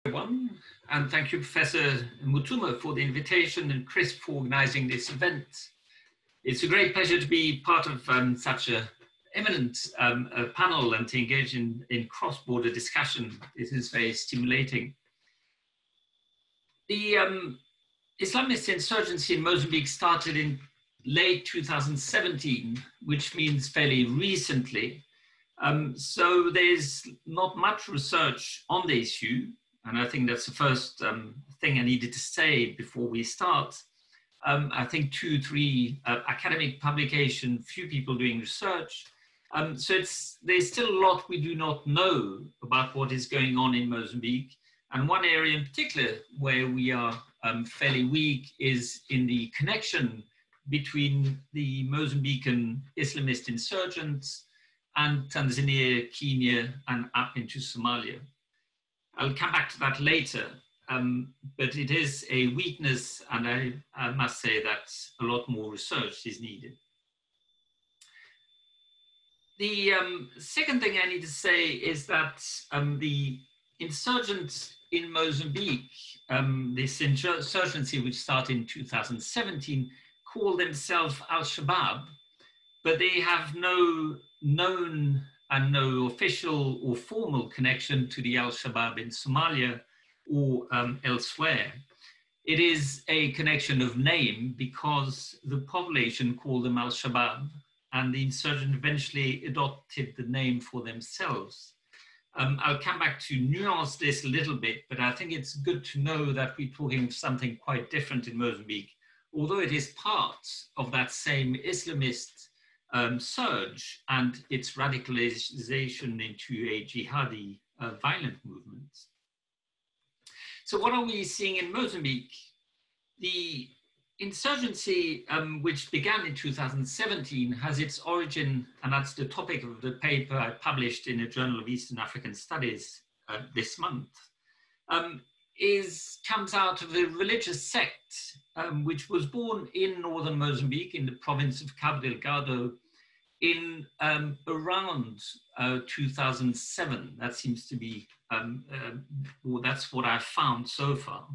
Everyone, and thank you, Professor Mutuma, for the invitation and Chris for organizing this event. It's a great pleasure to be part of such an eminent panel and to engage in cross-border discussion. It is very stimulating. The Islamist insurgency in Mozambique started in late 2017, which means fairly recently. So there's not much research on the issue. And I think that's the first thing I needed to say before we start. I think 2, 3 academic publications, few people doing research. So there's still a lot we do not know about what is going on in Mozambique. And one area in particular where we are fairly weak is in the connection between the Mozambican Islamist insurgents and Tanzania, Kenya, and up into Somalia. I'll come back to that later, but it is a weakness, and I must say that a lot more research is needed. The second thing I need to say is that the insurgents in Mozambique, this insurgency which started in 2017, call themselves Shabaab, but they have no known and no official or formal connection to the Shabaab in Somalia or elsewhere. It is a connection of name because the population called them Shabaab, and the insurgents eventually adopted the name for themselves. I'll come back to nuance this a little bit, but I think it's good to know that we're talking of something quite different in Mozambique, although it is part of that same Islamist surge and its radicalization into a jihadi violent movement. So what are we seeing in Mozambique? The insurgency, which began in 2017, has its origin, and that's the topic of the paper I published in a Journal of Eastern African Studies this month, comes out of a religious sect which was born in northern Mozambique in the province of Cabo Delgado in around 2007. That seems to be, well, that's what I've found so far.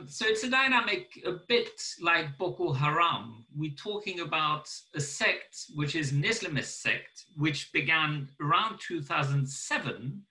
So it's a dynamic a bit like Boko Haram. We're talking about a sect which is an Islamist sect, which began around 2007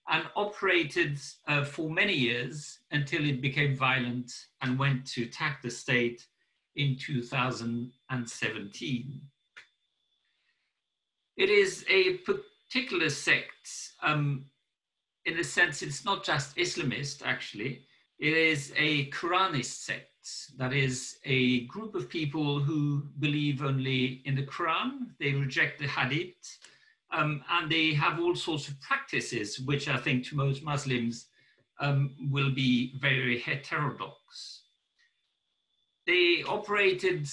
and operated for many years until it became violent and went to attack the state in 2017. It is a particular sect. In a sense, it's not just Islamist, actually. It is a Quranist sect. That is a group of people who believe only in the Quran. They reject the Hadith. And they have all sorts of practices, which I think to most Muslims will be very heterodox. They operated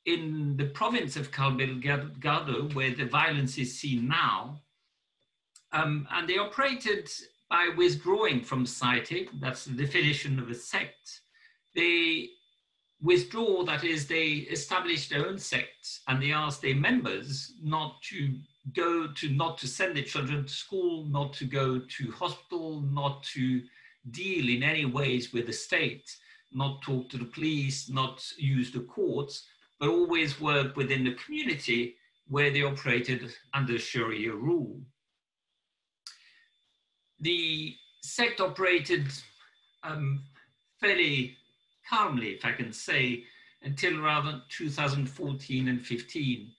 in the province of Cabo Delgado, where the violence is seen now. And they operated by withdrawing from society. That's the definition of a sect. They withdraw, that is, they establish their own sect, and they ask their members not to send their children to school, not to go to hospital, not to deal in any ways with the state, not talk to the police, not use the courts, but always work within the community where they operated under Sharia rule. The sect operated fairly calmly, if I can say, until around 2014 and 15.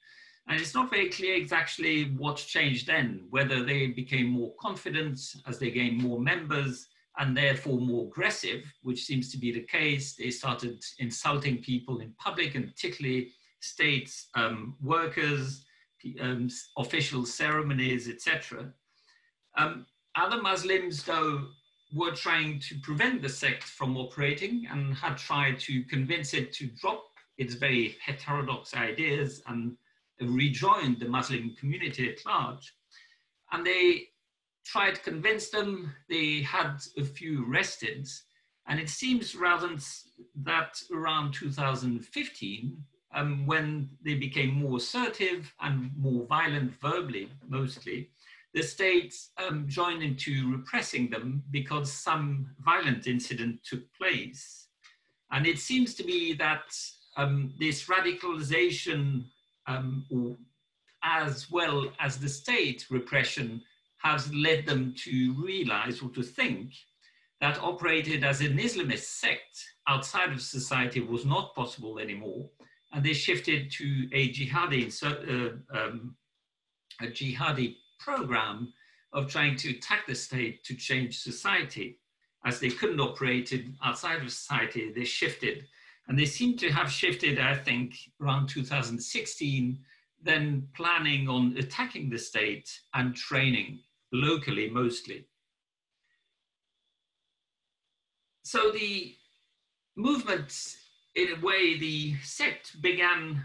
And it's not very clear exactly what changed then, whether they became more confident as they gained more members and therefore more aggressive, which seems to be the case. They started insulting people in public, and particularly state workers, official ceremonies, etc. Other Muslims, though, were trying to prevent the sect from operating and had tried to convince it to drop its very heterodox ideas and rejoin the Muslim community at large. And they tried to convince them. They had a few arrested. And it seems rather that around 2015, when they became more assertive and more violent verbally, mostly, the state joined into repressing them because some violent incident took place. And it seems to be that this radicalization, or as well as the state repression, has led them to realize or to think that operated as an Islamist sect outside of society was not possible anymore. And they shifted to a jihadi program of trying to attack the state to change society. As they couldn't operate outside of society, they shifted. And they seem to have shifted, I think, around 2016, then planning on attacking the state and training locally mostly. So the movement, in a way, the sect began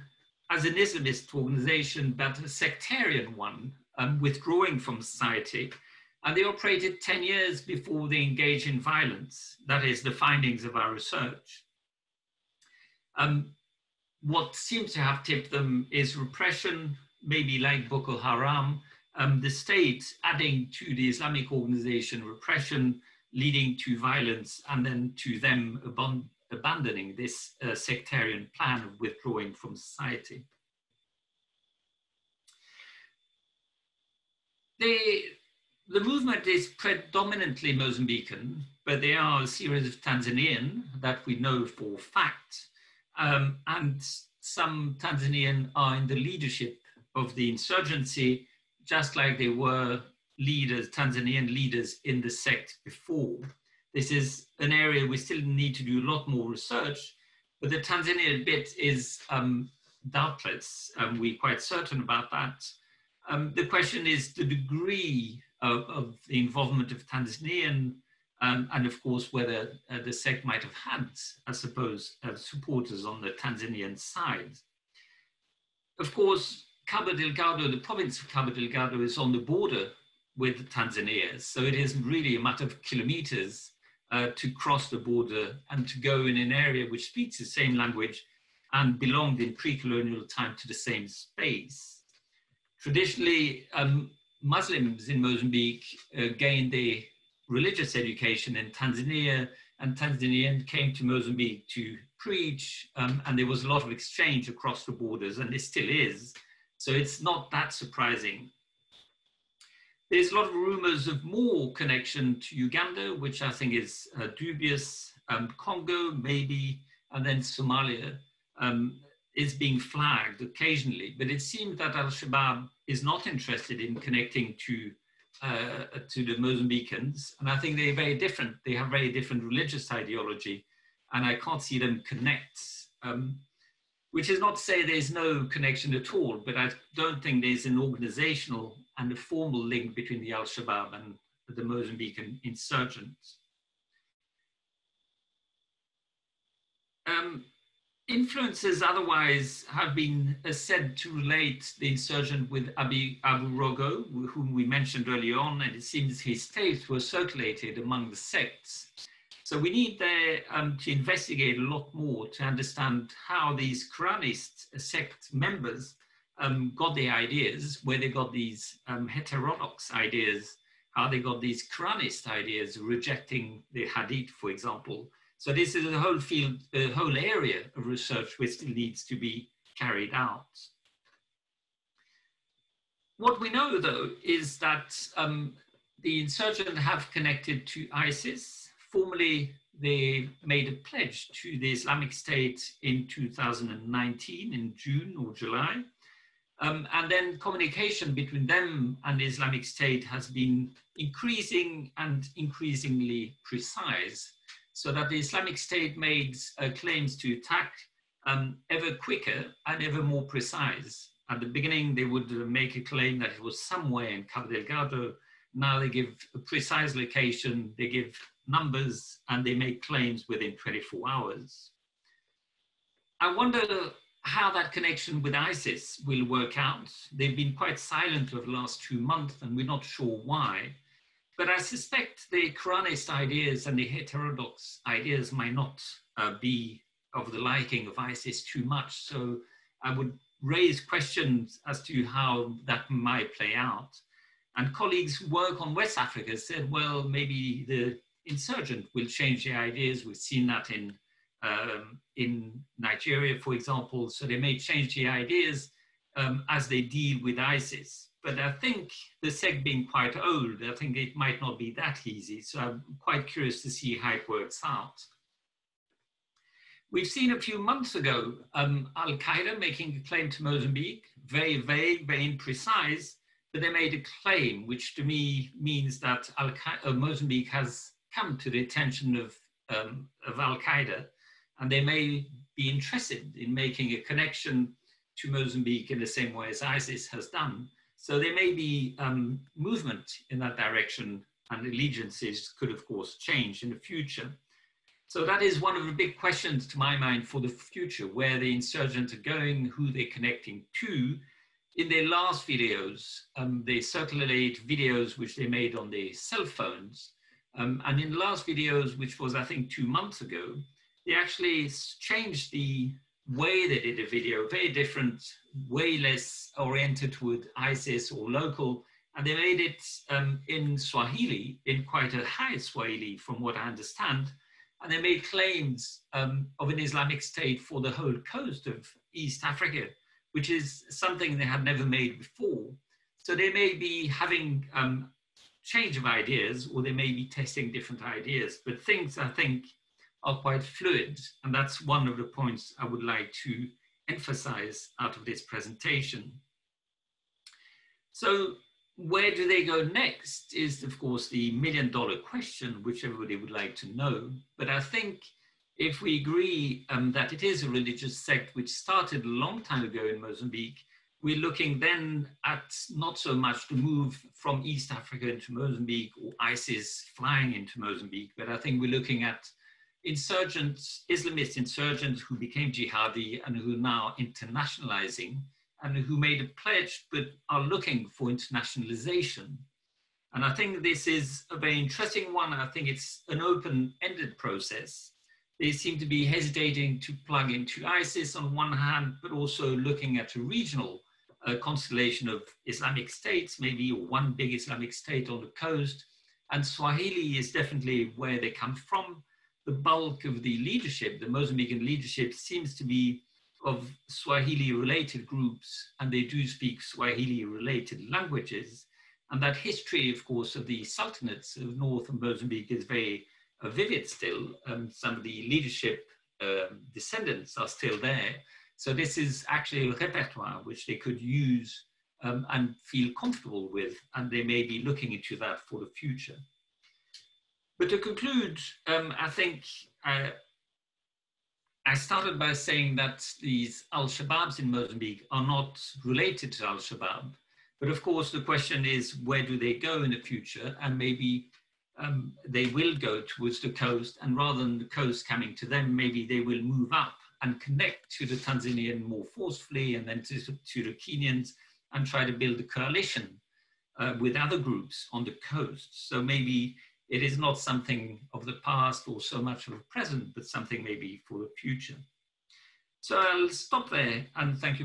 as an Islamist organization, but a sectarian one, withdrawing from society. And they operated 10 years before they engaged in violence. That is the findings of our research. What seems to have tipped them is repression, maybe like Boko Haram, the state adding to the Islamic organization repression, leading to violence, and then to them abandoning this sectarian plan of withdrawing from society. The movement is predominantly Mozambican, but there are a series of Tanzanian that we know for fact, and some Tanzanian are in the leadership of the insurgency, just like they were leaders, Tanzanian leaders in the sect before. This is an area we still need to do a lot more research, but the Tanzanian bit is doubtless, we're quite certain about that. The question is the degree of the involvement of Tanzanian, and of course whether the sect might have had, I suppose, supporters on the Tanzanian side. Of course, Cabo Delgado, the province of Cabo Delgado, is on the border with Tanzania, so it isn't really a matter of kilometers to cross the border and to go in an area which speaks the same language and belonged in pre-colonial time to the same space. Traditionally, Muslims in Mozambique gained their religious education in Tanzania, and Tanzanians came to Mozambique to preach, and there was a lot of exchange across the borders, and there still is. So it's not that surprising. There's a lot of rumors of more connection to Uganda, which I think is dubious. Congo, maybe, and then Somalia is being flagged occasionally. But it seems that Al-Shabaab is not interested in connecting to the Mozambicans. And I think they're very different. They have very different religious ideology. And I can't see them connect. Which is not to say there's no connection at all, but I don't think there's an organizational and a formal link between the Al-Shabaab and the Mozambican insurgents. Influences otherwise have been said to relate the insurgent with Abu Rogo, whom we mentioned earlier on, and it seems his tapes were circulated among the sects. So we need there to investigate a lot more to understand how these Quranist sect members got their ideas, where they got these heterodox ideas, how they got these Quranist ideas, rejecting the Hadith, for example. So this is a whole field, a whole area of research which still needs to be carried out. What we know, though, is that the insurgents have connected to ISIS. Formerly, they made a pledge to the Islamic State in 2019, in June or July. And then communication between them and the Islamic State has been increasing and increasingly precise, so that the Islamic State made claims to attack ever quicker and ever more precise. At the beginning, they would make a claim that it was somewhere in Cabo Delgado. Now they give a precise location, they give numbers, and they make claims within 24 hours. I wonder how that connection with ISIS will work out. They've been quite silent over the last 2 months, and we're not sure why. But I suspect the Quranist ideas and the heterodox ideas might not be of the liking of ISIS too much. So I would raise questions as to how that might play out. And colleagues who work on West Africa said, well, maybe the insurgent will change their ideas. We've seen that in Nigeria, for example. So they may change their ideas as they deal with ISIS. But I think the sect being quite old, I think it might not be that easy. So I'm quite curious to see how it works out. We've seen a few months ago, Al-Qaeda making a claim to Mozambique, very vague, very imprecise, but they made a claim, which to me means that Mozambique has come to the attention of Al-Qaeda, and they may be interested in making a connection to Mozambique in the same way as ISIS has done. So there may be movement in that direction, and allegiances could, of course, change in the future. So that is one of the big questions to my mind for the future, where the insurgents are going, who they're connecting to. In their last videos, they circulate videos which they made on their cell phones. And in the last videos, which was, I think, 2 months ago, they actually changed the way they did the video, very different, way less oriented toward ISIS or local. And they made it in Swahili, in quite a high Swahili, from what I understand. And they made claims of an Islamic State for the whole coast of East Africa, which is something they had never made before. So they may be having change of ideas, or they may be testing different ideas, but things, I think, are quite fluid. And that's one of the points I would like to emphasize out of this presentation. So where do they go next is, of course, the million-dollar question, which everybody would like to know. But I think if we agree that it is a religious sect which started a long time ago in Mozambique, we're looking then at not so much the move from East Africa into Mozambique or ISIS flying into Mozambique, but I think we're looking at insurgents, Islamist insurgents who became jihadi and who are now internationalizing, and who made a pledge but are looking for internationalization. And I think this is a very interesting one. I think it's an open-ended process. They seem to be hesitating to plug into ISIS on one hand, but also looking at a regional constellation of Islamic states, maybe one big Islamic state on the coast. And Swahili is definitely where they come from. The bulk of the leadership, the Mozambican leadership, seems to be of Swahili-related groups, and they do speak Swahili-related languages. And that history, of course, of the sultanates of North Mozambique is very vivid still. Some of the leadership descendants are still there. So this is actually a repertoire which they could use and feel comfortable with, and they may be looking into that for the future. But to conclude, I think I started by saying that these Al-Shabaabs in Mozambique are not related to Al-Shabaab. But of course, the question is, where do they go in the future? And maybe they will go towards the coast, and rather than the coast coming to them, maybe they will move up and connect to the Tanzanian more forcefully, and then to the Kenyans, and try to build a coalition with other groups on the coast. So maybe it is not something of the past or so much of the present, but something maybe for the future. So I'll stop there, and thank you.